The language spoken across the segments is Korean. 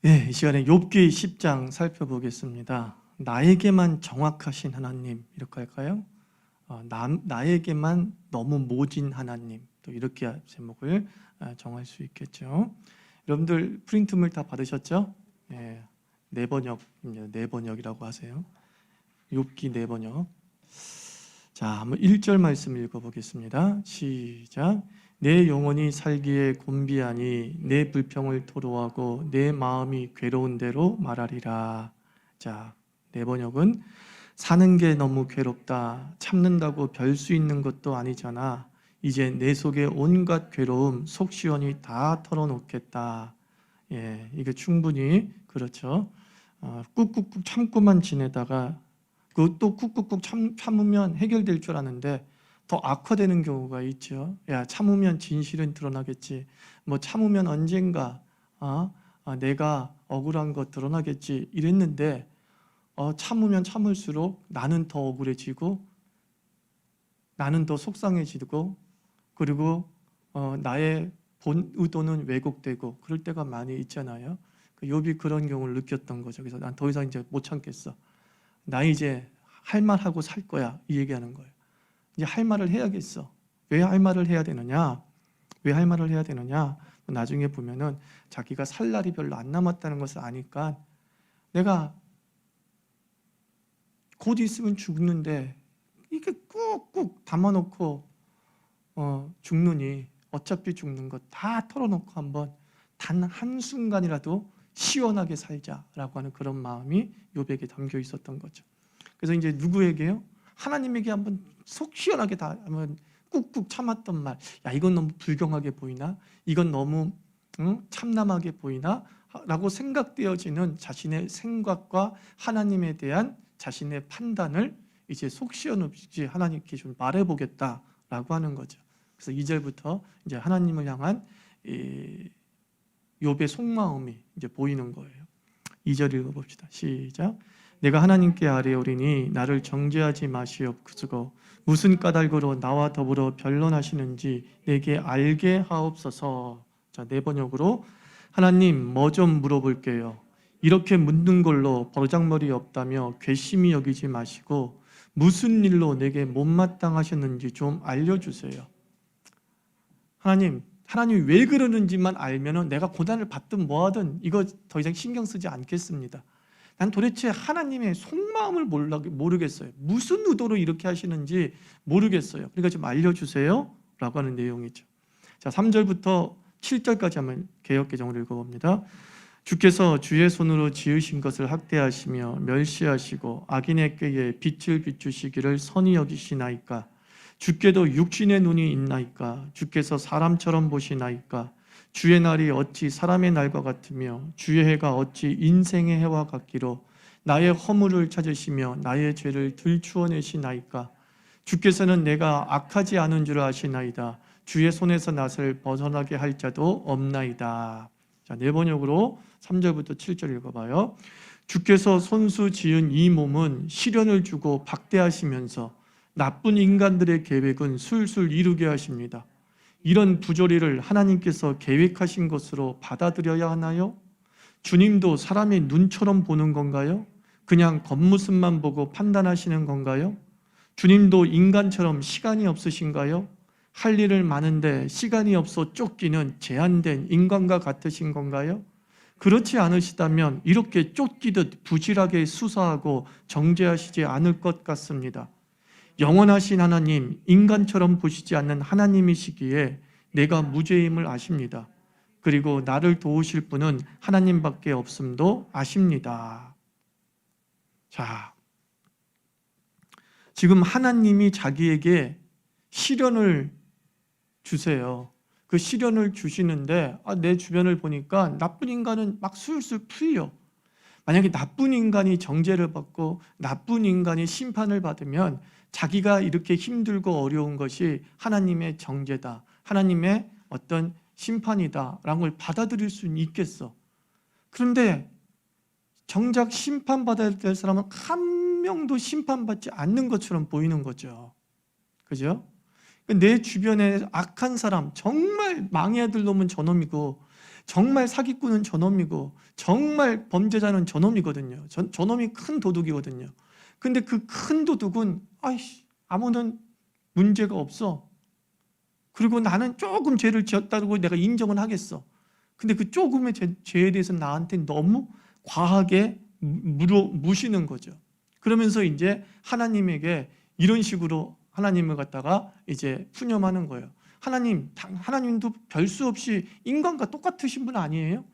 이 시간에 욥기 10장 살펴보겠습니다. 나에게만 정확하신 하나님, 이렇게 할까요? 나에게만 너무 모진 하나님, 또 이렇게 제목을 정할 수 있겠죠. 여러분들 프린트물 다 받으셨죠? 네 번역입니다. 네 번역이라고 하세요. 욥기 네 번역. 자, 한번 1절 말씀 읽어보겠습니다. 시작. 내 영혼이 살기에 곤비하니 내 불평을 토로하고 내 마음이 괴로운 대로 말하리라. 자, 내 번역은 사는 게 너무 괴롭다. 참는다고 별 수 있는 것도 아니잖아. 이제 내 속에 온갖 괴로움 속 시원히 다 털어놓겠다. 이게 충분히 그렇죠. 꾹꾹꾹 참고만 지내다가 또 꾹꾹꾹 참으면 해결될 줄 아는데 더 악화되는 경우가 있죠. 야, 참으면 진실은 드러나겠지. 뭐 참으면 언젠가 내가 억울한 거 드러나겠지 이랬는데 참으면 참을수록 나는 더 억울해지고 나는 더 속상해지고 그리고 나의 본 의도는 왜곡되고 그럴 때가 많이 있잖아요. 욥이 그런 경우를 느꼈던 거죠. 그래서 난 더 이상 이제 못 참겠어. 나 이제 할 말 하고 살 거야. 이 얘기하는 거예요. 이제 할 말을 해야겠어. 왜 할 말을 해야 되느냐? 왜 할 말을 해야 되느냐? 나중에 보면은 자기가 살 날이 별로 안 남았다는 것을 아니까 내가 곧 있으면 죽는데 이렇게 꾹꾹 담아놓고 죽느니 어차피 죽는 것 다 털어놓고 한번 단 한순간이라도 시원하게 살자라고 하는 그런 마음이 욥에게 담겨 있었던 거죠. 그래서 이제 누구에게요? 하나님에게 한번 속 시원하게 다 한번 꾹꾹 참았던 말, 야 이건 너무 불경하게 보이나? 이건 너무 참남하게 보이나? 라고 생각되어지는 자신의 생각과 하나님에 대한 자신의 판단을 이제 속 시원없이 하나님께 좀 말해보겠다라고 하는 거죠. 그래서 2절부터 이제 하나님을 향한 욥의 속마음이 이제 보이는 거예요. 2절 읽어봅시다. 시작. 내가 하나님께 아뢰오리니 나를 정죄하지 마시옵소서. 무슨 까닭으로 나와 더불어 변론하시는지 내게 알게 하옵소서. 자, 네 번역으로 하나님 뭐 좀 물어볼게요. 이렇게 묻는 걸로 버장머리 없다며 괘씸히 여기지 마시고 무슨 일로 내게 못마땅하셨는지 좀 알려주세요. 하나님이 왜 그러는지만 알면은 내가 고난을 받든 뭐하든 이거 더 이상 신경 쓰지 않겠습니다. 난 도대체 하나님의 속마음을 모르겠어요. 무슨 의도로 이렇게 하시는지 모르겠어요. 그러니까 좀 알려주세요 라고 하는 내용이죠. 자, 3절부터 7절까지 한번 개역개정으로 읽어봅니다. 주께서 주의 손으로 지으신 것을 학대하시며 멸시하시고 악인의 꾀에 빛을 비추시기를 선히 여기시나이까. 주께도 육신의 눈이 있나이까. 주께서 사람처럼 보시나이까. 주의 날이 어찌 사람의 날과 같으며 주의 해가 어찌 인생의 해와 같기로 나의 허물을 찾으시며 나의 죄를 들추어내시나이까. 주께서는 내가 악하지 않은 줄 아시나이다. 주의 손에서 낫을 벗어나게 할 자도 없나이다. 자, 네 번역으로 3절부터 7절 읽어봐요. 주께서 손수 지은 이 몸은 시련을 주고 박대하시면서 나쁜 인간들의 계획은 술술 이루게 하십니다. 이런 부조리를 하나님께서 계획하신 것으로 받아들여야 하나요? 주님도 사람의 눈처럼 보는 건가요? 그냥 겉모습만 보고 판단하시는 건가요? 주님도 인간처럼 시간이 없으신가요? 할 일을 많은데 시간이 없어 쫓기는 제한된 인간과 같으신 건가요? 그렇지 않으시다면 이렇게 쫓기듯 부실하게 수사하고 정죄하시지 않을 것 같습니다. 영원하신 하나님, 인간처럼 보시지 않는 하나님이시기에 내가 무죄임을 아십니다. 그리고 나를 도우실 분은 하나님밖에 없음도 아십니다. 자, 지금 하나님이 자기에게 시련을 주세요. 그 시련을 주시는데 내 주변을 보니까 나쁜 인간은 막 술술 풀려. 만약에 나쁜 인간이 정죄를 받고 나쁜 인간이 심판을 받으면 자기가 이렇게 힘들고 어려운 것이 하나님의 정죄다, 하나님의 어떤 심판이다 라는 걸 받아들일 수는 있겠어. 그런데 정작 심판받아야 될 사람은 한 명도 심판받지 않는 것처럼 보이는 거죠. 그죠? 내 주변에 악한 사람, 정말 망해야 될 놈은 저놈이고 정말 사기꾼은 저놈이고 정말 범죄자는 저놈이거든요. 저놈이 큰 도둑이거든요. 근데 그 큰 도둑은 아이씨 아무런 문제가 없어. 그리고 나는 조금 죄를 지었다고 내가 인정은 하겠어. 근데 그 조금의 죄에 대해서 나한테 너무 과하게 무시는 거죠. 그러면서 이제 하나님에게 이런 식으로 하나님을 갖다가 이제 푸념하는 거예요. 하나님도 별 수 없이 인간과 똑같으신 분 아니에요?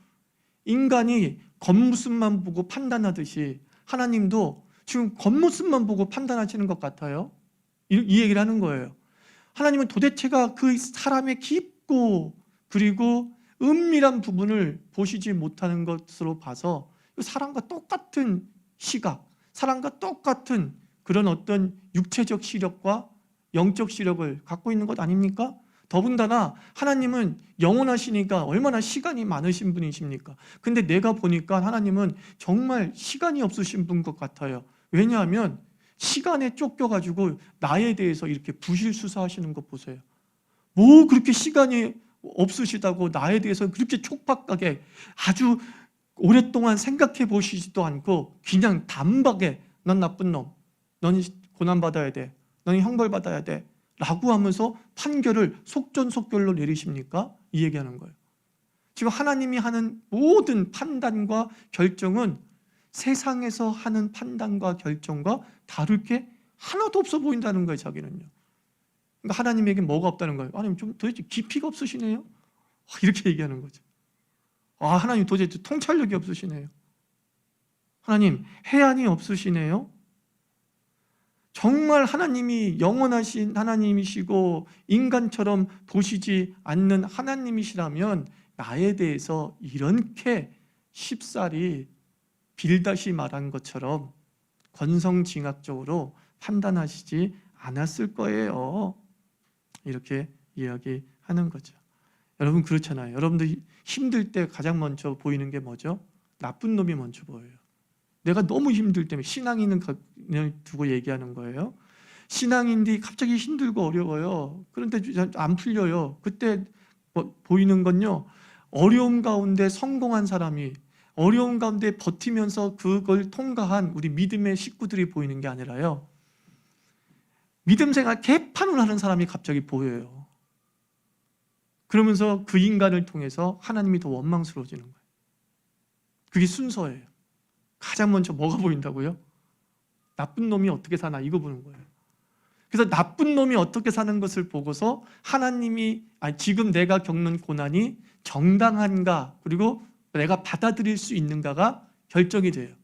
인간이 겉모습만 보고 판단하듯이 하나님도 지금 겉모습만 보고 판단하시는 것 같아요. 이 얘기를 하는 거예요. 하나님은 도대체가 그 사람의 깊고 그리고 은밀한 부분을 보시지 못하는 것으로 봐서 사람과 똑같은 시각, 사람과 똑같은 그런 어떤 육체적 시력과 영적 시력을 갖고 있는 것 아닙니까? 더군다나 하나님은 영원하시니까 얼마나 시간이 많으신 분이십니까? 근데 내가 보니까 하나님은 정말 시간이 없으신 분 것 같아요. 왜냐하면 시간에 쫓겨가지고 나에 대해서 이렇게 부실수사하시는 것 보세요. 뭐 그렇게 시간이 없으시다고 나에 대해서 그렇게 촉박하게 아주 오랫동안 생각해 보시지도 않고 그냥 단박에 넌 나쁜 놈, 넌 고난받아야 돼, 넌 형벌받아야 돼 라고 하면서 판결을 속전속결로 내리십니까? 이 얘기하는 거예요. 지금 하나님이 하는 모든 판단과 결정은 세상에서 하는 판단과 결정과 다를 게 하나도 없어 보인다는 거예요. 자기는요. 그러니까 하나님에게 뭐가 없다는 거예요. 하나님 좀 도대체 깊이가 없으시네요. 이렇게 얘기하는 거죠. 하나님 도대체 통찰력이 없으시네요. 하나님 해안이 없으시네요. 정말 하나님이 영원하신 하나님이시고 인간처럼 보시지 않는 하나님이시라면 나에 대해서 이렇게 쉽사리 빌다시 말한 것처럼 권성징악적으로 판단하시지 않았을 거예요. 이렇게 이야기하는 거죠. 여러분 그렇잖아요. 여러분들 힘들 때 가장 먼저 보이는 게 뭐죠? 나쁜 놈이 먼저 보여요. 내가 너무 힘들 때문에 신앙인은 두고 얘기하는 거예요. 신앙인들이 갑자기 힘들고 어려워요. 그런데 안 풀려요. 그때 보이는 건요. 어려움 가운데 성공한 사람이 어려움 가운데 버티면서 그걸 통과한 우리 믿음의 식구들이 보이는 게 아니라요. 믿음 생활 개판을 하는 사람이 갑자기 보여요. 그러면서 그 인간을 통해서 하나님이 더 원망스러워지는 거예요. 그게 순서예요. 가장 먼저 뭐가 보인다고요? 나쁜 놈이 어떻게 사나 이거 보는 거예요. 그래서 나쁜 놈이 어떻게 사는 것을 보고서 하나님이 지금 내가 겪는 고난이 정당한가 그리고 내가 받아들일 수 있는가가 결정이 돼요.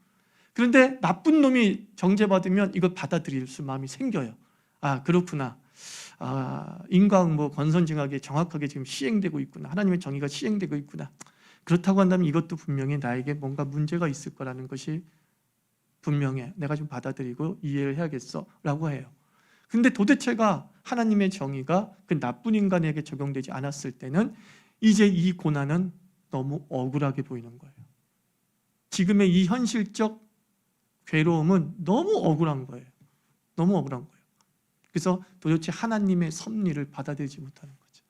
그런데 나쁜 놈이 정죄받으면 이걸 받아들일 수 마음이 생겨요. 그렇구나. 인과응보 권선징악이 정확하게 지금 시행되고 있구나. 하나님의 정의가 시행되고 있구나. 그렇다고 한다면 이것도 분명히 나에게 뭔가 문제가 있을 거라는 것이 분명해. 내가 좀 받아들이고 이해를 해야겠어 라고 해요. 근데 도대체가 하나님의 정의가 그 나쁜 인간에게 적용되지 않았을 때는 이제 이 고난은 너무 억울하게 보이는 거예요. 지금의 이 현실적 괴로움은 너무 억울한 거예요. 너무 억울한 거예요. 그래서 도대체 하나님의 섭리를 받아들이지 못하는 거죠.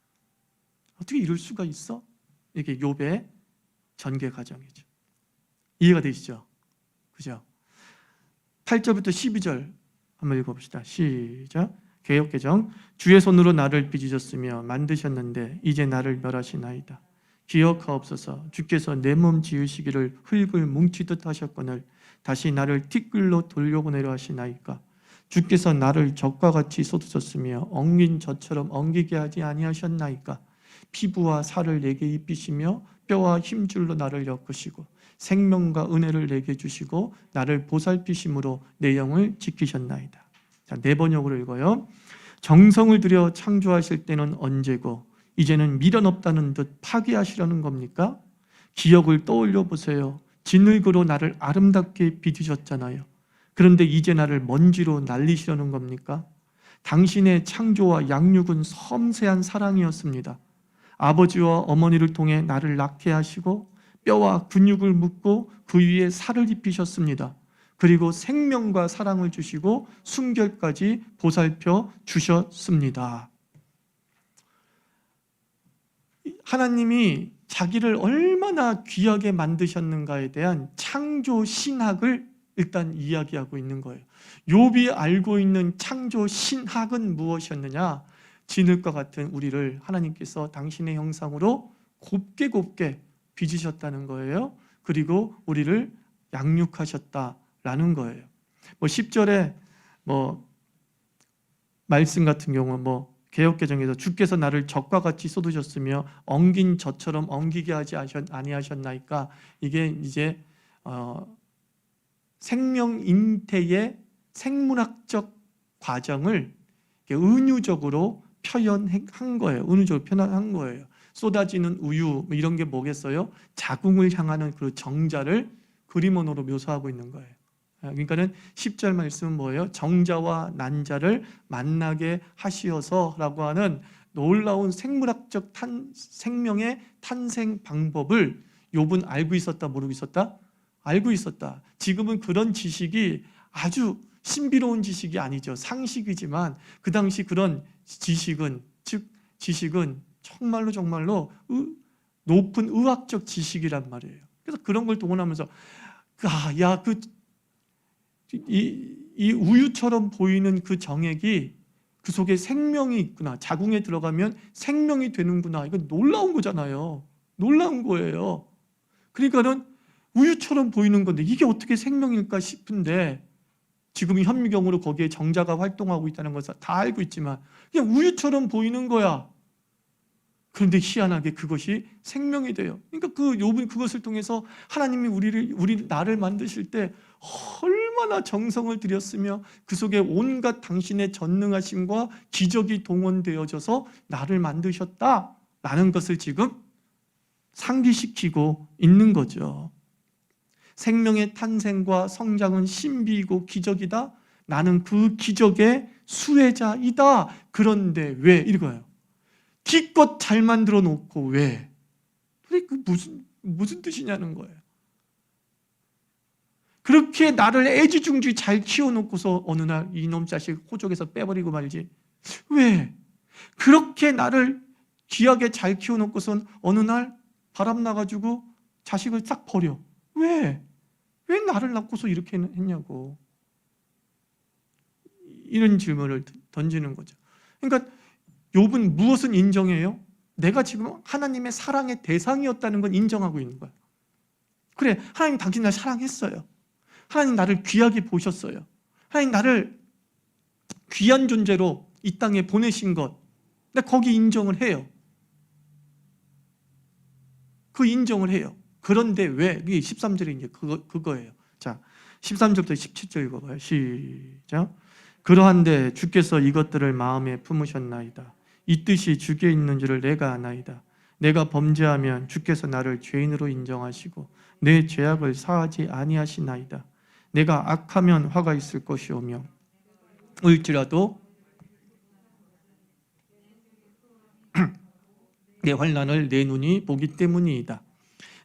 어떻게 이럴 수가 있어? 이게 욥의 전개 과정이죠. 이해가 되시죠? 그죠? 8절부터 12절 한번 읽어봅시다. 시작. 개역개정. 주의 손으로 나를 빚으셨으며 만드셨는데 이제 나를 멸하시나이다. 기억하옵소서. 주께서 내 몸 지으시기를 흙을 뭉치듯 하셨거늘 다시 나를 티끌로 돌려보내려 하시나이까. 주께서 나를 젖과 같이 쏟으셨으며 엉긴 젖처럼 엉기게 하지 아니하셨나이까. 피부와 살을 내게 입히시며 뼈와 힘줄로 나를 엮으시고 생명과 은혜를 내게 주시고 나를 보살피심으로 내 영을 지키셨나이다. 자, 네 번역으로 읽어요. 정성을 들여 창조하실 때는 언제고 이제는 미련 없다는 듯 파괴하시려는 겁니까? 기억을 떠올려 보세요. 진흙으로 나를 아름답게 빚으셨잖아요. 그런데 이제 나를 먼지로 날리시려는 겁니까? 당신의 창조와 양육은 섬세한 사랑이었습니다. 아버지와 어머니를 통해 나를 낳게 하시고 뼈와 근육을 묶고 그 위에 살을 입히셨습니다. 그리고 생명과 사랑을 주시고 순결까지 보살펴 주셨습니다. 하나님이 자기를 얼마나 귀하게 만드셨는가에 대한 창조 신학을 일단 이야기하고 있는 거예요. 욥이 알고 있는 창조 신학은 무엇이었느냐? 진흙과 같은 우리를 하나님께서 당신의 형상으로 곱게 빚으셨다는 거예요. 그리고 우리를 양육하셨다라는 거예요. 10절에 말씀 같은 경우 개역개정에서 주께서 나를 젖과 같이 쏟으셨으며 엉긴 젖처럼 엉기게 하지 아니하셨나이까. 이게 이제 생명 잉태의 생물학적 과정을 은유적으로 표현한 거예요. 은유적으로 표현한 거예요. 쏟아지는 우유 이런 게 뭐겠어요? 자궁을 향하는 그 정자를 그림 언어로 묘사하고 있는 거예요. 그러니까는 10절 말씀은 뭐예요? 정자와 난자를 만나게 하시어서라고 하는 놀라운 생물학적 생명의 탄생 방법을 욥은 알고 있었다, 모르고 있었다? 알고 있었다. 지금은 그런 지식이 아주 신비로운 지식이 아니죠. 상식이지만 그 당시 그런 지식은 정말로 높은 의학적 지식이란 말이에요. 그래서 그런 걸 동원하면서 이 우유처럼 보이는 그 정액이 그 속에 생명이 있구나. 자궁에 들어가면 생명이 되는구나. 이건 놀라운 거잖아요. 놀라운 거예요. 그러니까는 우유처럼 보이는 건데 이게 어떻게 생명일까 싶은데 지금 현미경으로 거기에 정자가 활동하고 있다는 것을 다 알고 있지만 그냥 우유처럼 보이는 거야. 그런데 희한하게 그것이 생명이 돼요. 그러니까 욥은 그것을 통해서 하나님이 나를 만드실 때 얼마나 정성을 들였으며 그 속에 온갖 당신의 전능하심과 기적이 동원되어져서 나를 만드셨다라는 것을 지금 상기시키고 있는 거죠. 생명의 탄생과 성장은 신비이고 기적이다. 나는 그 기적의 수혜자이다. 그런데 왜 이거예요? 기껏 잘 만들어 놓고 왜? 그 무슨 뜻이냐는 거예요. 그렇게 나를 애지중지 잘 키워놓고서 어느 날 이놈 자식 호적에서 빼버리고 말지. 왜? 그렇게 나를 귀하게 잘 키워놓고선 어느 날 바람 나가지고 자식을 싹 버려. 왜? 왜 나를 낳고서 이렇게 했냐고. 이런 질문을 던지는 거죠. 그러니까 욥은 무엇을 인정해요? 내가 지금 하나님의 사랑의 대상이었다는 걸 인정하고 있는 거야. 그래, 하나님 당신 날 사랑했어요. 하나님 나를 귀하게 보셨어요. 하나님 나를 귀한 존재로 이 땅에 보내신 것. 근데 거기 인정을 해요. 그 인정을 해요. 그런데 왜? 이게 13절이 이제 그거예요. 자, 13절부터 17절 읽어봐요. 시작. 그러한데 주께서 이것들을 마음에 품으셨나이다. 이 뜻이 주께 있는 줄을 내가 아나이다. 내가 범죄하면 주께서 나를 죄인으로 인정하시고 내 죄악을 사하지 아니하시나이다. 내가 악하면 화가 있을 것이오며 울지라도 내 환난을 내 눈이 보기 때문이다.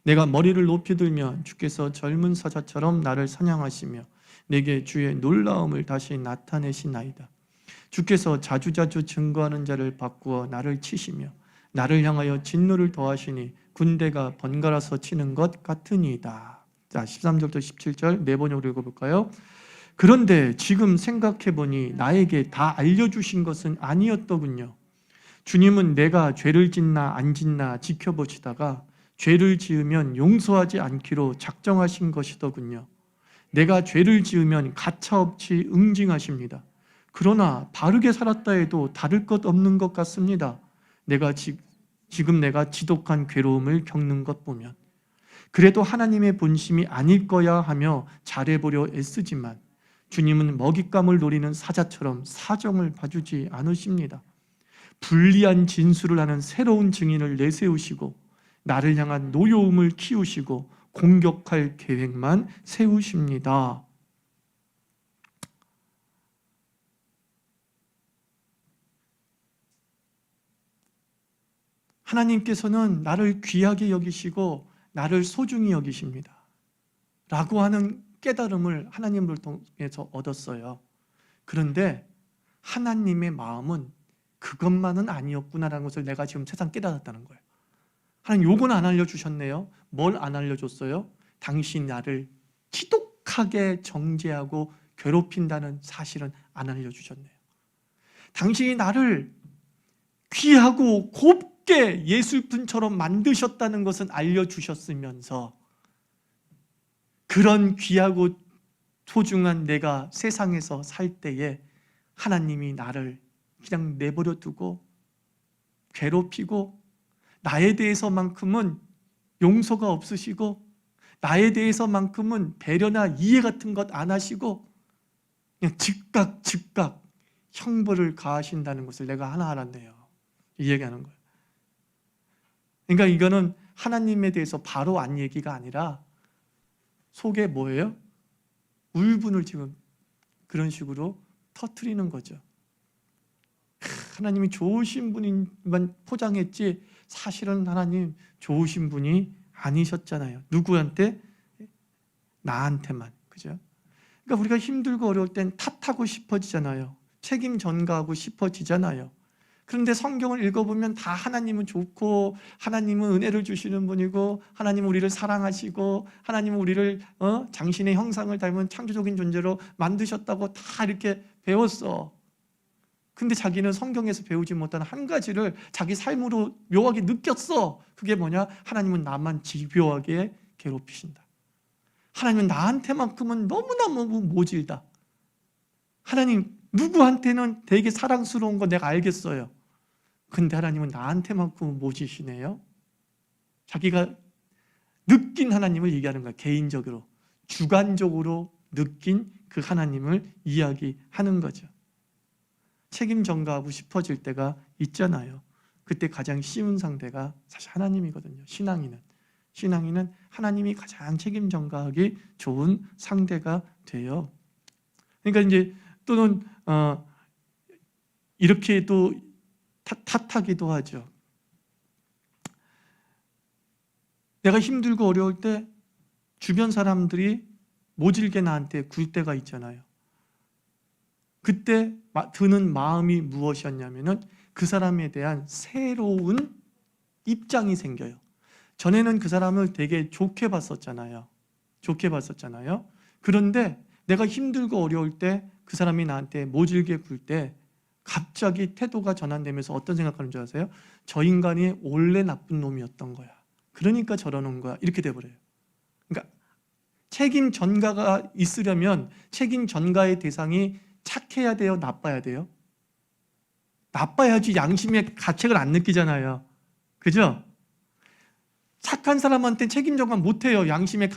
내가 머리를 높이 들면 주께서 젊은 사자처럼 나를 사냥하시며 내게 주의 놀라움을 다시 나타내시나이다. 주께서 자주자주 증거하는 자를 바꾸어 나를 치시며 나를 향하여 진노를 더하시니 군대가 번갈아서 치는 것 같으니이다. 자, 13절부터 17절 네 번역으로 읽어볼까요? 그런데 지금 생각해보니 나에게 다 알려주신 것은 아니었더군요. 주님은 내가 죄를 짓나 안 짓나 지켜보시다가 죄를 지으면 용서하지 않기로 작정하신 것이더군요. 내가 죄를 지으면 가차없이 응징하십니다. 그러나 바르게 살았다 해도 다를 것 없는 것 같습니다. 지금 내가 지독한 괴로움을 겪는 것 보면 그래도 하나님의 본심이 아닐 거야 하며 잘해보려 애쓰지만 주님은 먹잇감을 노리는 사자처럼 사정을 봐주지 않으십니다. 불리한 진술을 하는 새로운 증인을 내세우시고 나를 향한 노여움을 키우시고 공격할 계획만 세우십니다. 하나님께서는 나를 귀하게 여기시고 나를 소중히 여기십니다. 라고 하는 깨달음을 하나님을 통해서 얻었어요. 그런데 하나님의 마음은 그것만은 아니었구나라는 것을 내가 지금 세상 깨달았다는 거예요. 하나님 요건 안 알려주셨네요. 뭘 안 알려줬어요? 당신 나를 지독하게 정죄하고 괴롭힌다는 사실은 안 알려주셨네요. 당신이 나를 귀하고 곱게 예술품처럼 만드셨다는 것은 알려주셨으면서 그런 귀하고 소중한 내가 세상에서 살 때에 하나님이 나를 그냥 내버려 두고 괴롭히고 나에 대해서만큼은 용서가 없으시고 나에 대해서만큼은 배려나 이해 같은 것 안 하시고 그냥 즉각 형벌을 가하신다는 것을 내가 하나 알았네요. 이 얘기하는 거예요. 그러니까 이거는 하나님에 대해서 바로 안 얘기가 아니라 속에 뭐예요? 울분을 지금 그런 식으로 터뜨리는 거죠. 하나님이 좋으신 분만 포장했지 사실은 하나님 좋으신 분이 아니셨잖아요. 누구한테? 나한테만. 그죠? 그러니까 우리가 힘들고 어려울 땐 탓하고 싶어지잖아요. 책임 전가하고 싶어지잖아요. 그런데 성경을 읽어보면 다 하나님은 좋고 하나님은 은혜를 주시는 분이고 하나님은 우리를 사랑하시고 하나님은 우리를 당신의 형상을 닮은 창조적인 존재로 만드셨다고 다 이렇게 배웠어. 근데 자기는 성경에서 배우지 못한 한 가지를 자기 삶으로 묘하게 느꼈어. 그게 뭐냐? 하나님은 나만 집요하게 괴롭히신다. 하나님은 나한테만큼은 너무너무 모질다. 하나님 누구한테는 되게 사랑스러운 거 내가 알겠어요. 근데 하나님은 나한테만큼은 모지시네요. 자기가 느낀 하나님을 얘기하는 거야. 개인적으로 주관적으로 느낀 그 하나님을 이야기하는 거죠. 책임 전가하고 싶어질 때가 있잖아요. 그때 가장 쉬운 상대가 사실 하나님이거든요. 신앙인은 하나님이 가장 책임 전가하기 좋은 상대가 돼요. 그러니까 이제 또는 이렇게 또 탓하기도 하죠. 내가 힘들고 어려울 때 주변 사람들이 모질게 나한테 굴 때가 있잖아요. 그때 드는 마음이 무엇이었냐면은 그 사람에 대한 새로운 입장이 생겨요. 전에는 그 사람을 되게 좋게 봤었잖아요. 그런데 내가 힘들고 어려울 때 그 사람이 나한테 모질게 굴 때 갑자기 태도가 전환되면서 어떤 생각하는 줄 아세요? 저 인간이 원래 나쁜 놈이었던 거야. 그러니까 저러는 거야. 이렇게 돼버려요. 그러니까 책임 전가가 있으려면 책임 전가의 대상이 착해야 돼요? 나빠야 돼요? 나빠야지 양심의 가책을 안 느끼잖아요. 그죠? 착한 사람한테 책임 전가 못해요. 양심의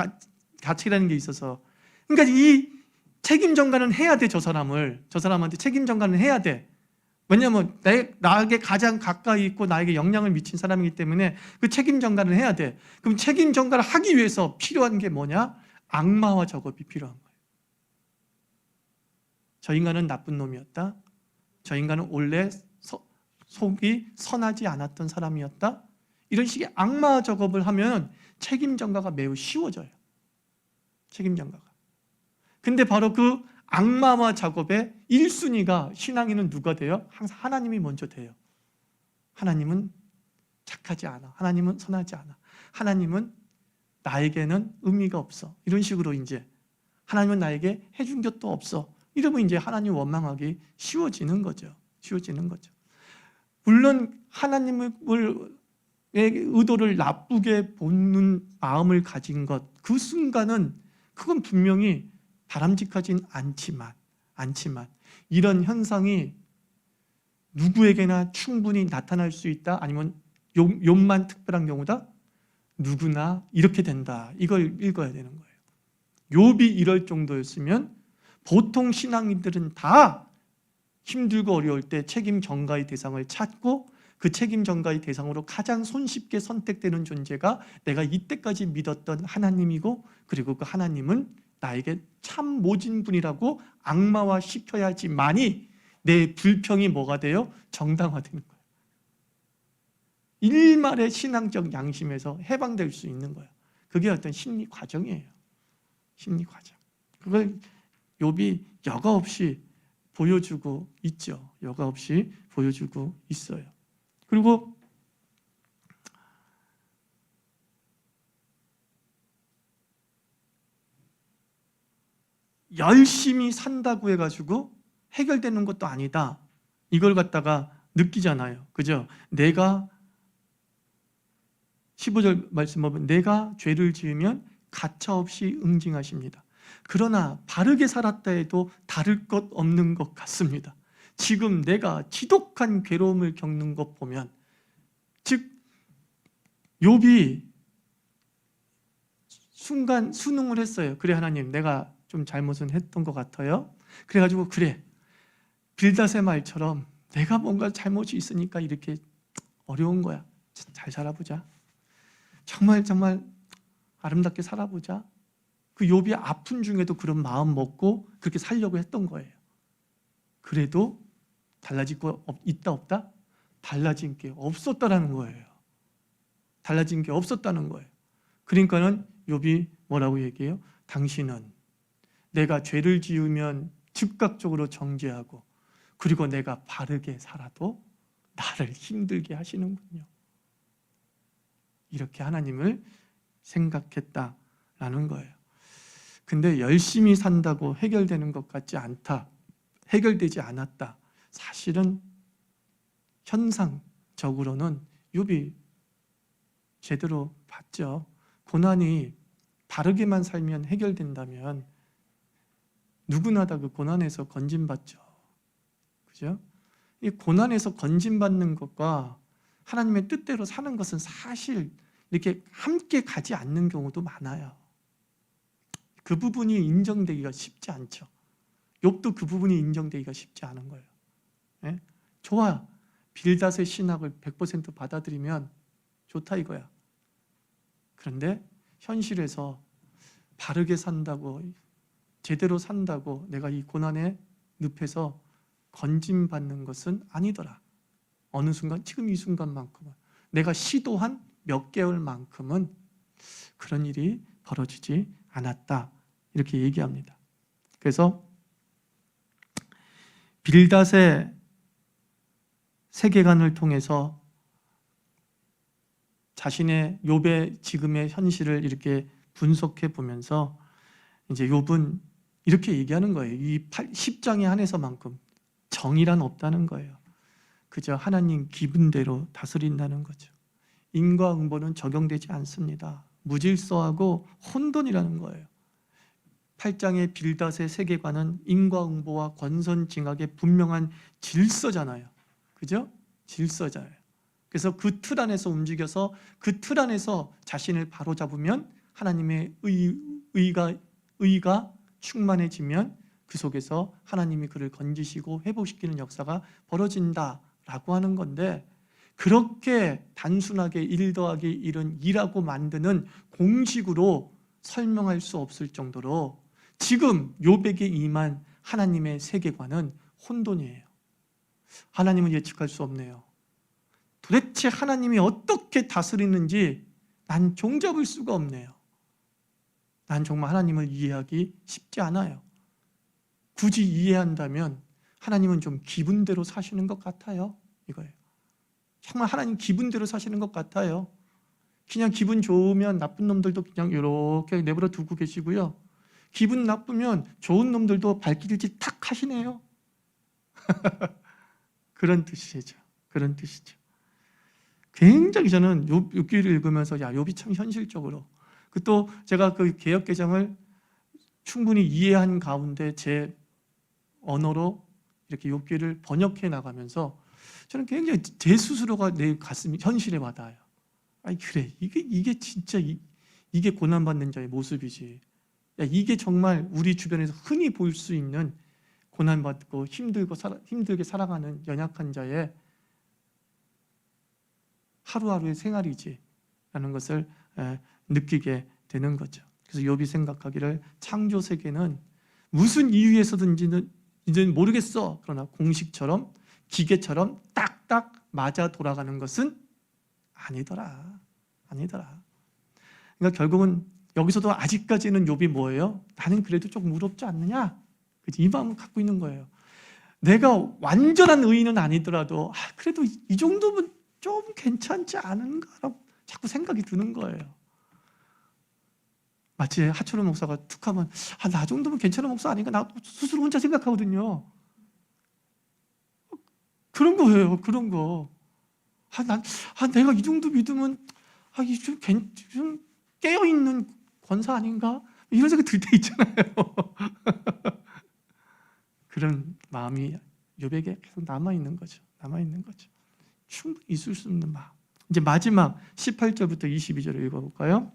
가책이라는 게 있어서. 그러니까 이 책임 전가는 해야 돼. 저 사람한테 책임 전가는 해야 돼. 왜냐하면 나에게 가장 가까이 있고 나에게 영향을 미친 사람이기 때문에 그 책임 전가를 해야 돼. 그럼 책임 전가를 하기 위해서 필요한 게 뭐냐? 악마와 작업이 필요한 거예요. 저 인간은 나쁜 놈이었다. 저 인간은 원래 속이 선하지 않았던 사람이었다. 이런 식의 악마 작업을 하면 책임 전가가 매우 쉬워져요. 책임 전가가. 근데 바로 그 악마와 작업의 1순위가 신앙인은 누가 돼요? 항상 하나님이 먼저 돼요. 하나님은 착하지 않아. 하나님은 선하지 않아. 하나님은 나에게는 의미가 없어. 이런 식으로 이제 하나님은 나에게 해준 것도 없어. 이러면 이제 하나님 원망하기 쉬워지는 거죠. 물론 하나님의 의도를 나쁘게 보는 마음을 가진 것, 그 순간은 그건 분명히 바람직하진 않지만 이런 현상이 누구에게나 충분히 나타날 수 있다? 아니면 욥만 특별한 경우다? 누구나 이렇게 된다. 이걸 읽어야 되는 거예요. 욥이 이럴 정도였으면 보통 신앙인들은 다 힘들고 어려울 때 책임 전가의 대상을 찾고 그 책임 전가의 대상으로 가장 손쉽게 선택되는 존재가 내가 이때까지 믿었던 하나님이고, 그리고 그 하나님은 나에게 참 모진 분이라고 악마화 시켜야지만이 내 불평이 뭐가 돼요? 정당화되는 거예요. 일말의 신앙적 양심에서 해방될 수 있는 거예요. 그게 어떤 심리 과정이에요. 심리 과정. 그걸 욥이 여과 없이 보여주고 있죠. 여과 없이 보여주고 있어요. 그리고 열심히 산다고 해가지고 해결되는 것도 아니다. 이걸 갖다가 느끼잖아요. 그죠? 내가 15절 말씀 보면 내가 죄를 지으면 가차없이 응징하십니다. 그러나 바르게 살았다 해도 다를 것 없는 것 같습니다. 지금 내가 지독한 괴로움을 겪는 것 보면, 즉 욥이 순간 순응을 했어요. 그래 하나님, 내가 좀 잘못은 했던 것 같아요. 그래가지고 그래, 빌닷의 말처럼 내가 뭔가 잘못이 있으니까 이렇게 어려운 거야. 잘 살아보자. 정말 아름답게 살아보자. 그 욥이 아픈 중에도 그런 마음 먹고 그렇게 살려고 했던 거예요. 그래도 달라질 거 있다 없다? 달라진 게 없었다라는 거예요. 달라진 게 없었다는 거예요. 그러니까는 욥이 뭐라고 얘기해요? 당신은 내가 죄를 지으면 즉각적으로 정죄하고, 그리고 내가 바르게 살아도 나를 힘들게 하시는군요. 이렇게 하나님을 생각했다라는 거예요. 근데 열심히 산다고 해결되는 것 같지 않다. 해결되지 않았다. 사실은 현상적으로는 욥이 제대로 봤죠. 고난이 바르게만 살면 해결된다면 누구나 다 그 고난에서 건진받죠. 그죠? 이 고난에서 건진받는 것과 하나님의 뜻대로 사는 것은 사실 이렇게 함께 가지 않는 경우도 많아요. 그 부분이 인정되기가 쉽지 않죠. 욥도 그 부분이 인정되기가 쉽지 않은 거예요. 예? 좋아. 빌닷의 신학을 100% 받아들이면 좋다 이거야. 그런데 현실에서 바르게 산다고, 제대로 산다고 내가 이 고난의 늪에서 건짐받는 것은 아니더라. 어느 순간, 지금 이 순간만큼은, 내가 시도한 몇 개월만큼은 그런 일이 벌어지지 않았다. 이렇게 얘기합니다. 그래서 빌닷의 세계관을 통해서 자신의 욥의 지금의 현실을 이렇게 분석해 보면서 이제 욥은 이렇게 얘기하는 거예요. 이 10장에 한해서만큼 정의란 없다는 거예요. 그저 하나님 기분대로 다스린다는 거죠. 인과응보는 적용되지 않습니다. 무질서하고 혼돈이라는 거예요. 8장의 빌닷의 세계관은 인과응보와 권선징악의 분명한 질서잖아요. 그죠? 질서잖아요. 그래서 그 틀 안에서 움직여서 그 틀 안에서 자신을 바로잡으면 하나님의 의가 충만해지면 그 속에서 하나님이 그를 건지시고 회복시키는 역사가 벌어진다라고 하는 건데, 그렇게 단순하게 1 더하기 1은 2라고 만드는 공식으로 설명할 수 없을 정도로 지금 욥에게 임한 하나님의 세계관은 혼돈이에요. 하나님은 예측할 수 없네요. 도대체 하나님이 어떻게 다스리는지 난 종잡을 수가 없네요. 난 정말 하나님을 이해하기 쉽지 않아요. 굳이 이해한다면 하나님은 좀 기분대로 사시는 것 같아요. 이거예요. 정말 하나님 기분대로 사시는 것 같아요. 그냥 기분 좋으면 나쁜 놈들도 그냥 이렇게 내버려 두고 계시고요. 기분 나쁘면 좋은 놈들도 발길질 탁 하시네요. 그런 뜻이죠. 그런 뜻이죠. 굉장히 저는 욥기를 읽으면서 욥이 참 현실적으로, 또 제가 그 개역개정을 충분히 이해한 가운데 제 언어로 이렇게 욥기를 번역해 나가면서 저는 굉장히 제 스스로가 내 가슴이 현실에 와닿아요. 아니 그래, 이게 진짜 이게 고난받는 자의 모습이지. 이게 정말 우리 주변에서 흔히 볼 수 있는 고난받고 힘들게 살아가는 연약한 자의 하루하루의 생활이지 라는 것을 느끼게 되는 거죠. 그래서 욥이 생각하기를 창조 세계는 무슨 이유에서든지는 이제는 모르겠어. 그러나 공식처럼 기계처럼 딱딱 맞아 돌아가는 것은 아니더라. 그러니까 결국은 여기서도 아직까지는 욥이 뭐예요? 나는 그래도 조금 의롭지 않느냐? 이 마음을 갖고 있는 거예요. 내가 완전한 의인은 아니더라도 그래도 이 정도면 좀 괜찮지 않은가라고 자꾸 생각이 드는 거예요. 마치 하철호 목사가 툭 하면 나 정도면 괜찮은 목사 아닌가? 나 스스로 혼자 생각하거든요. 그런 거예요. 그런 거. 내가 이 정도 믿으면 좀 깨어있는 권사 아닌가? 이런 생각 들 때 있잖아요. 그런 마음이 욥에게 계속 남아있는 거죠. 충분히 있을 수 없는 마음. 이제 마지막 18절부터 22절을 읽어볼까요?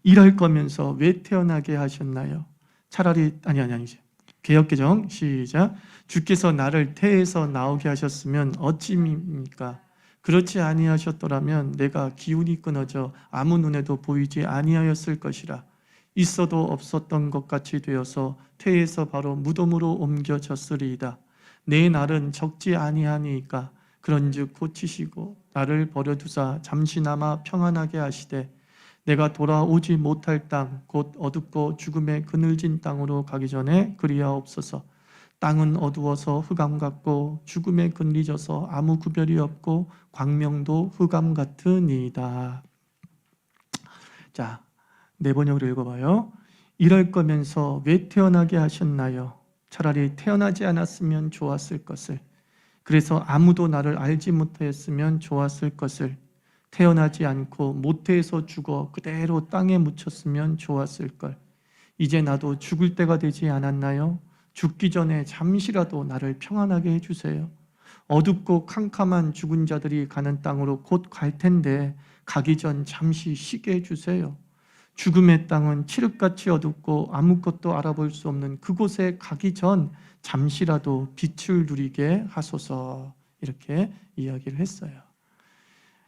일할 거면서 왜 태어나게 하셨나요? 차라리 아니지. 개역개정 시작. 주께서 나를 태에서 나오게 하셨으면 어찌입니까? 그렇지 아니하셨더라면 내가 기운이 끊어져 아무 눈에도 보이지 아니하였을 것이라. 있어도 없었던 것 같이 되어서 태에서 바로 무덤으로 옮겨졌으리이다. 내 날은 적지 아니하니까 그런즉 고치시고 나를 버려두사 잠시나마 평안하게 하시되 내가 돌아오지 못할 땅 곧 어둡고 죽음에 그늘진 땅으로 가기 전에 그리하옵소서. 땅은 어두워서 흑암 같고 죽음에 그늘져서 아무 구별이 없고 광명도 흑암 같으니이다. 자, 네 번역으로 읽어봐요. 이럴 거면서 왜 태어나게 하셨나요? 차라리 태어나지 않았으면 좋았을 것을. 그래서 아무도 나를 알지 못하였으면 좋았을 것을. 태어나지 않고 모태에서 죽어 그대로 땅에 묻혔으면 좋았을 걸. 이제 나도 죽을 때가 되지 않았나요? 죽기 전에 잠시라도 나를 평안하게 해주세요. 어둡고 캄캄한 죽은 자들이 가는 땅으로 곧 갈 텐데 가기 전 잠시 쉬게 해주세요. 죽음의 땅은 칠흑같이 어둡고 아무것도 알아볼 수 없는 그곳에 가기 전 잠시라도 빛을 누리게 하소서. 이렇게 이야기를 했어요.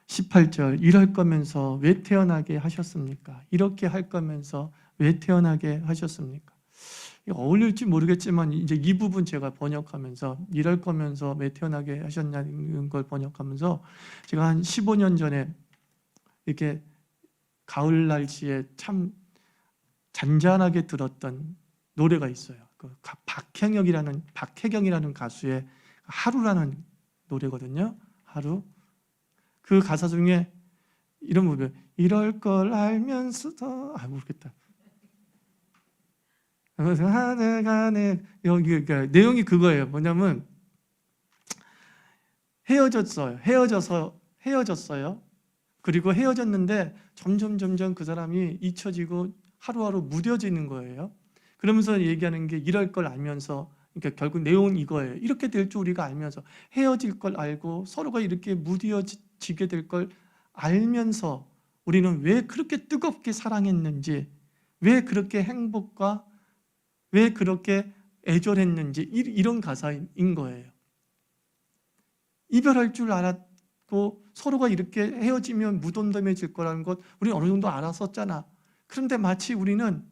18절, 이럴 거면서 왜 태어나게 하셨습니까? 이렇게 할 거면서 왜 태어나게 하셨습니까? 어울릴지 모르겠지만 이제 이 부분 제가 번역하면서 이럴 거면서 왜 태어나게 하셨냐는 걸 번역하면서 제가 한 15년 전에 이렇게 가을 날씨에 참 잔잔하게 들었던 노래가 있어요. 그 박혜경이라는 가수의 하루라는 노래거든요. 하루. 그 가사 중에 이런 부분, 이럴 걸 알면서도 모르겠다. 하늘간에 여기 내용이 그거예요. 뭐냐면 헤어졌어요. 그리고 헤어졌는데 점점 그 사람이 잊혀지고 하루하루 무뎌지는 거예요. 그러면서 얘기하는 게 이럴 걸 알면서, 그러니까 결국 내용은 이거예요. 이렇게 될 줄 우리가 알면서 헤어질 걸 알고 서로가 이렇게 무뎌지게 될 걸 알면서 우리는 왜 그렇게 뜨겁게 사랑했는지, 왜 그렇게 행복과 왜 그렇게 애절했는지, 이런 가사인 거예요. 이별할 줄 알았고 서로가 이렇게 헤어지면 무덤덤해질 거라는 것 우리는 어느 정도 알았었잖아. 그런데 마치 우리는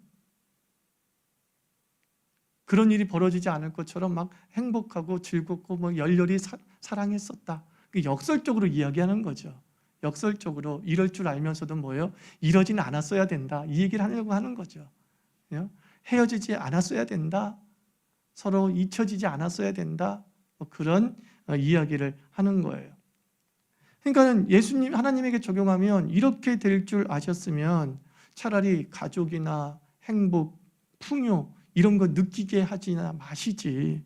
그런 일이 벌어지지 않을 것처럼 막 행복하고 즐겁고 뭐 열렬히 사랑했었다. 역설적으로 이야기하는 거죠. 역설적으로 이럴 줄 알면서도 뭐예요? 이러지는 않았어야 된다. 이 얘기를 하려고 하는 거죠. 헤어지지 않았어야 된다. 서로 잊혀지지 않았어야 된다. 뭐 그런 이야기를 하는 거예요. 그러니까 예수님, 하나님에게 적용하면 이렇게 될 줄 아셨으면 차라리 가족이나 행복, 풍요 이런 거 느끼게 하지나 마시지.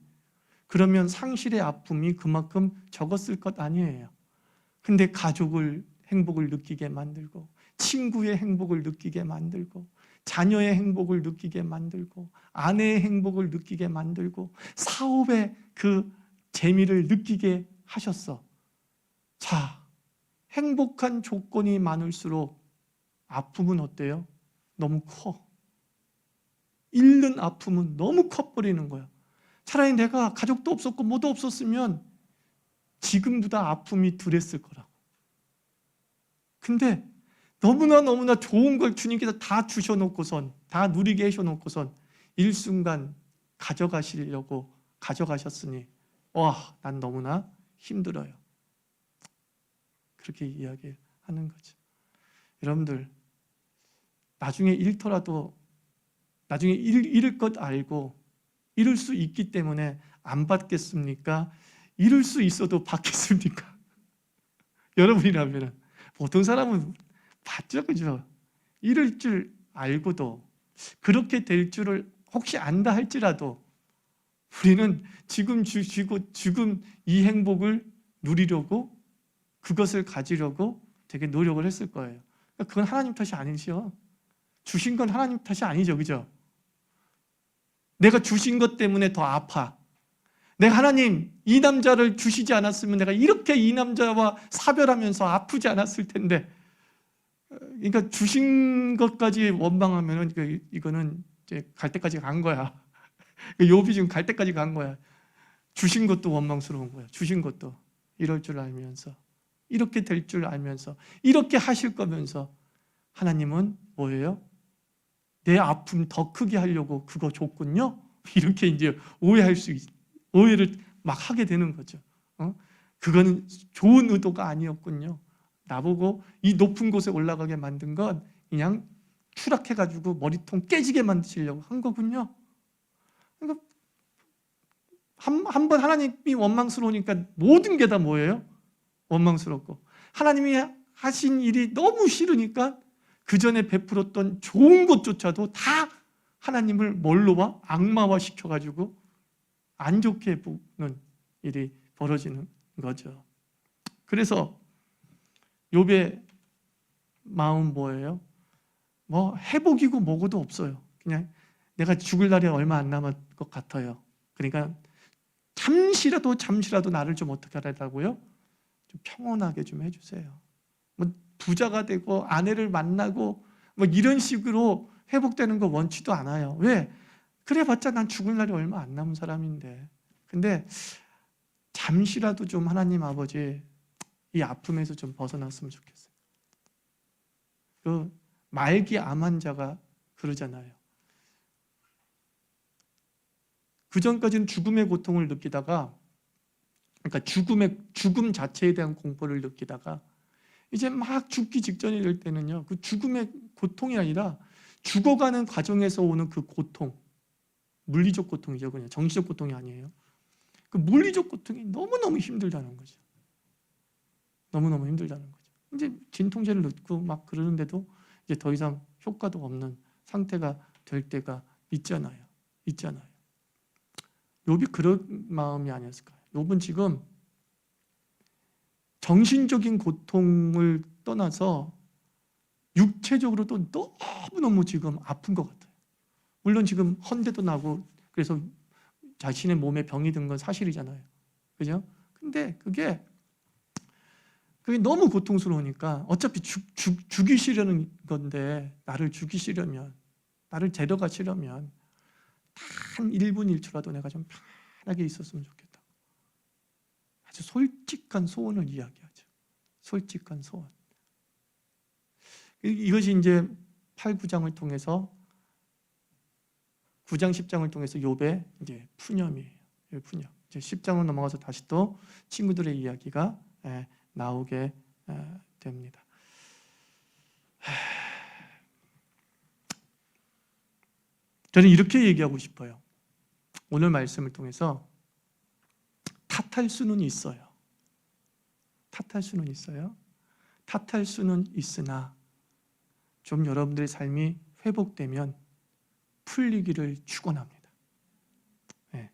그러면 상실의 아픔이 그만큼 적었을 것 아니에요. 근데 가족을 행복을 느끼게 만들고 친구의 행복을 느끼게 만들고 자녀의 행복을 느끼게 만들고 아내의 행복을 느끼게 만들고 사업의 그 재미를 느끼게 하셨어. 자, 행복한 조건이 많을수록 아픔은 어때요? 너무 커. 잃는 아픔은 너무 커버리는 거야. 차라리 내가 가족도 없었고 뭐도 없었으면 지금보다 아픔이 덜했을 거라고. 근데 너무나 좋은 걸 주님께서 다 주셔놓고선, 다 누리게 해셔놓고선 일순간 가져가시려고 가져가셨으니 난 너무나 힘들어요. 그렇게 이야기하는 거죠. 여러분들, 나중에 잃더라도 나중에 잃을 것 알고 잃을 수 있기 때문에 안 받겠습니까? 잃을 수 있어도 받겠습니까? 여러분이라면 보통 사람은 받죠, 그죠? 잃을 줄 알고도 그렇게 될 줄을 혹시 안다 할지라도 우리는 지금 주시고 지금 이 행복을 누리려고 그것을 가지려고 되게 노력을 했을 거예요. 그건 하나님 탓이 아니죠. 주신 건 하나님 탓이 아니죠. 그죠? 내가 주신 것 때문에 더 아파. 내가 하나님 이 남자를 주시지 않았으면 내가 이렇게 이 남자와 사별하면서 아프지 않았을 텐데, 그러니까 주신 것까지 원망하면은 이거는 이제 갈 때까지 간 거야. 욥이 지금 갈 때까지 간 거야. 주신 것도 원망스러운 거야. 주신 것도 이럴 줄 알면서, 이렇게 될 줄 알면서, 이렇게 하실 거면서 하나님은 뭐예요? 내 아픔 더 크게 하려고 그거 줬군요. 이렇게 이제 오해를 막 하게 되는 거죠. 그거는 좋은 의도가 아니었군요. 나보고 이 높은 곳에 올라가게 만든 건 그냥 추락해가지고 머리통 깨지게 만드시려고 한 거군요. 그러니까 한 번 하나님이 원망스러우니까 모든 게 다 뭐예요? 원망스럽고, 하나님이 하신 일이 너무 싫으니까 그 전에 베풀었던 좋은 것조차도 다 하나님을 뭘로 봐? 악마화 시켜가지고 안 좋게 보는 일이 벌어지는 거죠. 그래서 욥의 마음 뭐예요? 뭐 회복이고 뭐고도 없어요. 그냥 내가 죽을 날이 얼마 안 남은 것 같아요. 그러니까 잠시라도 나를 좀 어떻게 하라고요? 좀 평온하게 좀 해주세요. 뭐 부자가 되고 아내를 만나고 뭐 이런 식으로 회복되는 거 원치도 않아요. 왜? 그래봤자 난 죽을 날이 얼마 안 남은 사람인데. 근데 잠시라도 좀 하나님 아버지 이 아픔에서 좀 벗어났으면 좋겠어요. 그 말기 암 환자가 그러잖아요. 그 전까지는 죽음의 고통을 느끼다가, 그러니까 죽음 자체에 대한 공포를 느끼다가 이제 막 죽기 직전이 될 때는요, 그 죽음의 고통이 아니라 죽어가는 과정에서 오는 그 고통, 물리적 고통이죠. 그냥 정신적 고통이 아니에요. 그 물리적 고통이 너무너무 힘들다는 거죠. 너무너무 힘들다는 거죠. 이제 진통제를 넣고 막 그러는데도 이제 더 이상 효과도 없는 상태가 될 때가 있잖아요. 욥이 그런 마음이 아니었을까요? 욥은 지금 정신적인 고통을 떠나서 육체적으로도 너무너무 지금 아픈 것 같아요. 물론 지금 헌데도 나고 그래서 자신의 몸에 병이 든 건 사실이잖아요. 그죠? 근데 그게 너무 고통스러우니까 어차피 죽이시려는 건데, 나를 죽이시려면, 나를 데려가시려면 단 1분 1초라도 내가 좀 편하게 있었으면 좋겠다. 아주 솔직한 소원을 이야기하죠. 솔직한 소원. 이것이 이제 8, 9장을 통해서 9장, 10장을 통해서 욥의 이제 푸념이에요. 푸념. 이제 10장으로 넘어가서 다시 또 친구들의 이야기가 나오게 됩니다. 저는 이렇게 얘기하고 싶어요. 오늘 말씀을 통해서 탓할 수는 있어요. 탓할 수는 있어요. 탓할 수는 있으나 좀 여러분들의 삶이 회복되면 풀리기를 축원합니다. 네.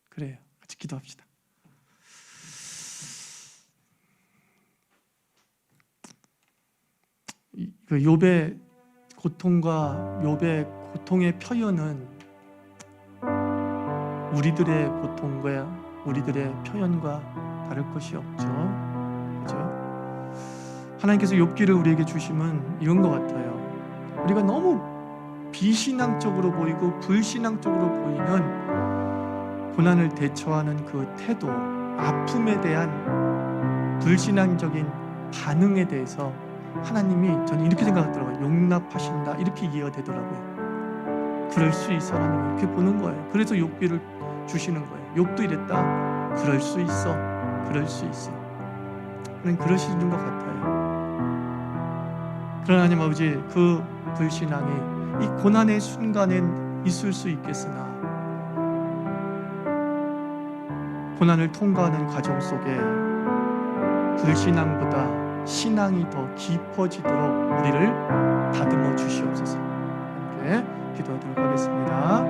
그래요. 같이 기도합시다. 그 욥의 고통과 욥의 고통의 표현은 우리들의 고통과 우리들의 표현과 다를 것이 없죠. 그렇죠? 하나님께서 욥기를 우리에게 주심은 이런 것 같아요. 우리가 너무 비신앙적으로 보이고 불신앙적으로 보이는 고난을 대처하는 그 태도, 아픔에 대한 불신앙적인 반응에 대해서 하나님이, 저는 이렇게 생각하더라고요. 용납하신다, 이렇게 이해가 되더라고요. 그럴 수 있어, 하나님 이렇게 보는 거예요. 그래서 욥기를 주시는 거예요. 욥도 이랬다. 그럴 수 있어. 하나님 그러시는 것 같아요. 그러나 하나님 아버지, 그 불신앙이 이 고난의 순간엔 있을 수 있겠으나 고난을 통과하는 과정 속에 불신앙보다 신앙이 더 깊어지도록 우리를 다듬어 주시옵소서. 함께 기도하도록 하겠습니다.